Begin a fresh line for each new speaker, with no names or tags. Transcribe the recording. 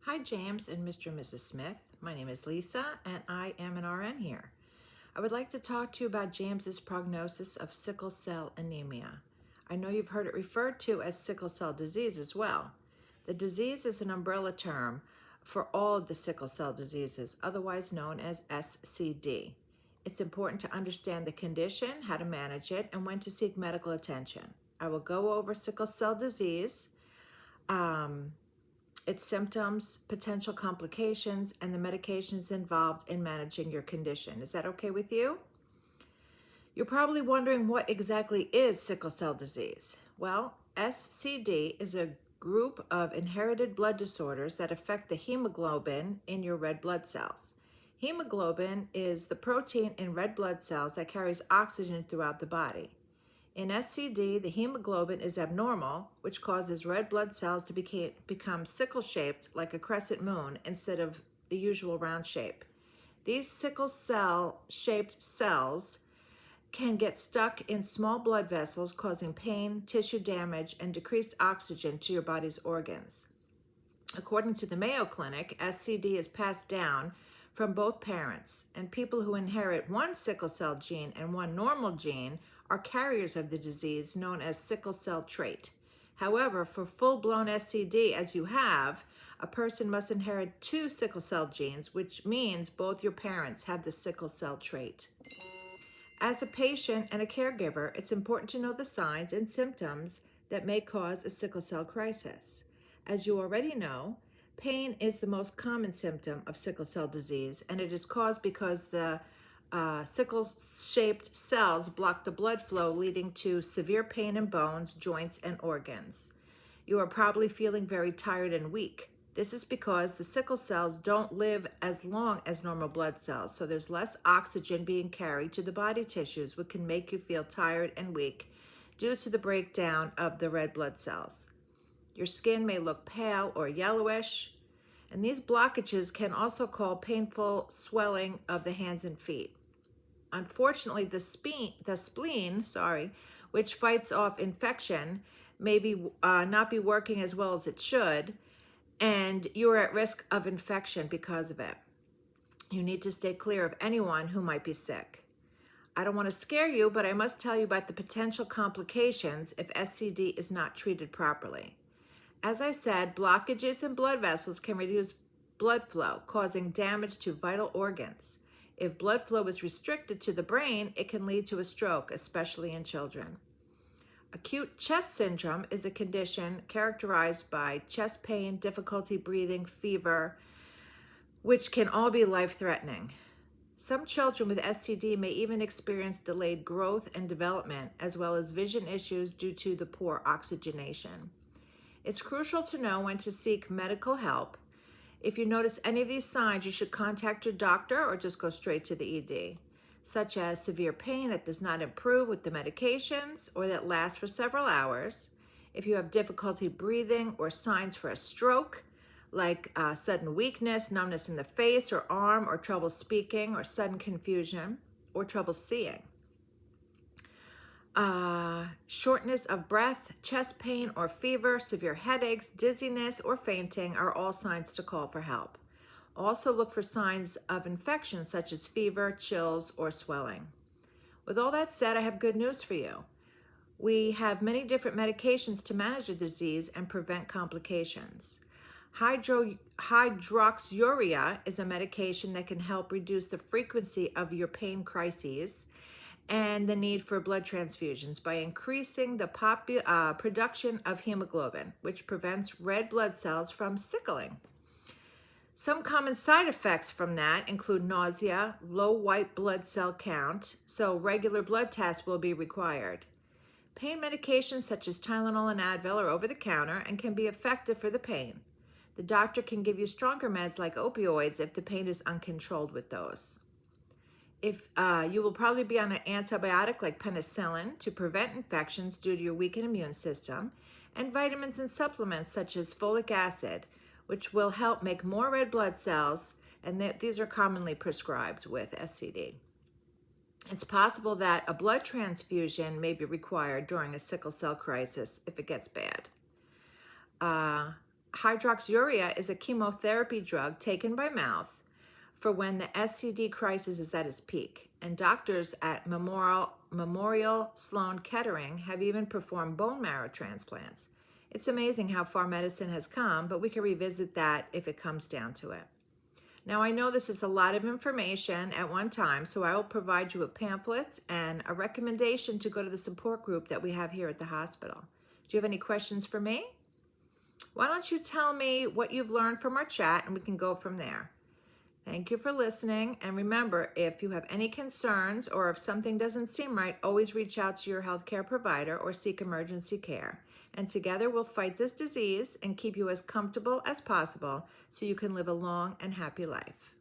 Hi, James and Mr. and Mrs. Smith. My name is Lisa, and I am an RN here. I would like to talk to you about James's prognosis of sickle cell anemia. I know you've heard it referred to as sickle cell disease as well. The disease is an umbrella term for all of the sickle cell diseases, otherwise known as SCD. It's important to understand the condition, how to manage it, and when to seek medical attention. I will go over sickle cell disease, its symptoms, potential complications, and the medications involved in managing your condition. Is that okay with you? You're probably wondering what exactly is sickle cell disease. Well, SCD is a group of inherited blood disorders that affect the hemoglobin in your red blood cells. Hemoglobin is the protein in red blood cells that carries oxygen throughout the body. In SCD, the hemoglobin is abnormal, which causes red blood cells to become sickle-shaped like a crescent moon instead of the usual round shape. These sickle cell-shaped cells can get stuck in small blood vessels, causing pain, tissue damage, and decreased oxygen to your body's organs. According to the Mayo Clinic, SCD is passed down from both parents, and people who inherit one sickle cell gene and one normal gene are carriers of the disease known as sickle cell trait. However, for full-blown SCD, as you have, a person must inherit two sickle cell genes, which means both your parents have the sickle cell trait. As a patient and a caregiver, it's important to know the signs and symptoms that may cause a sickle cell crisis. As you already know, pain is the most common symptom of sickle cell disease, and it is caused because the sickle-shaped cells block the blood flow, leading to severe pain in bones, joints, and organs. You are probably feeling very tired and weak. This is because the sickle cells don't live as long as normal blood cells, so there's less oxygen being carried to the body tissues, which can make you feel tired and weak due to the breakdown of the red blood cells. Your skin may look pale or yellowish, and these blockages can also cause painful swelling of the hands and feet. Unfortunately, the spleen, which fights off infection, may not be working as well as it should, and you are at risk of infection because of it. You need to stay clear of anyone who might be sick. I don't want to scare you, but I must tell you about the potential complications if SCD is not treated properly. As I said, blockages in blood vessels can reduce blood flow, causing damage to vital organs. If blood flow is restricted to the brain, it can lead to a stroke, especially in children. Acute chest syndrome is a condition characterized by chest pain, difficulty breathing, fever, which can all be life-threatening. Some children with SCD may even experience delayed growth and development, as well as vision issues due to the poor oxygenation. It's crucial to know when to seek medical help. If you notice any of these signs, you should contact your doctor or just go straight to the ED, such as severe pain that does not improve with the medications or that lasts for several hours. If you have difficulty breathing or signs for a stroke, like sudden weakness, numbness in the face or arm, or trouble speaking, or sudden confusion, or trouble seeing. Shortness of breath, chest pain or fever, severe headaches, dizziness, or fainting are all signs to call for help. Also look for signs of infection such as fever, chills, or swelling. With all that said, I have good news for you. We have many different medications to manage the disease and prevent complications. Hydroxyurea is a medication that can help reduce the frequency of your pain crises and the need for blood transfusions by increasing the production of hemoglobin, which prevents red blood cells from sickling. Some common side effects from that include nausea, low white blood cell count, so regular blood tests will be required. Pain medications such as Tylenol and Advil are over the counter and can be effective for the pain. The doctor can give you stronger meds like opioids if the pain is uncontrolled with those. If you will probably be on an antibiotic like penicillin to prevent infections due to your weakened immune system, and vitamins and supplements such as folic acid, which will help make more red blood cells, and these are commonly prescribed with SCD. It's possible that a blood transfusion may be required during a sickle cell crisis if it gets bad. Hydroxyurea is a chemotherapy drug taken by mouth for when the STD crisis is at its peak, and doctors at Memorial Sloan Kettering have even performed bone marrow transplants. It's amazing how far medicine has come, but we can revisit that if it comes down to it. Now, I know this is a lot of information at one time, so I will provide you with pamphlets and a recommendation to go to the support group that we have here at the hospital. Do you have any questions for me? Why don't you tell me what you've learned from our chat, and we can go from there. Thank you for listening, and remember, if you have any concerns or if something doesn't seem right, always reach out to your healthcare provider or seek emergency care. And together we'll fight this disease and keep you as comfortable as possible so you can live a long and happy life.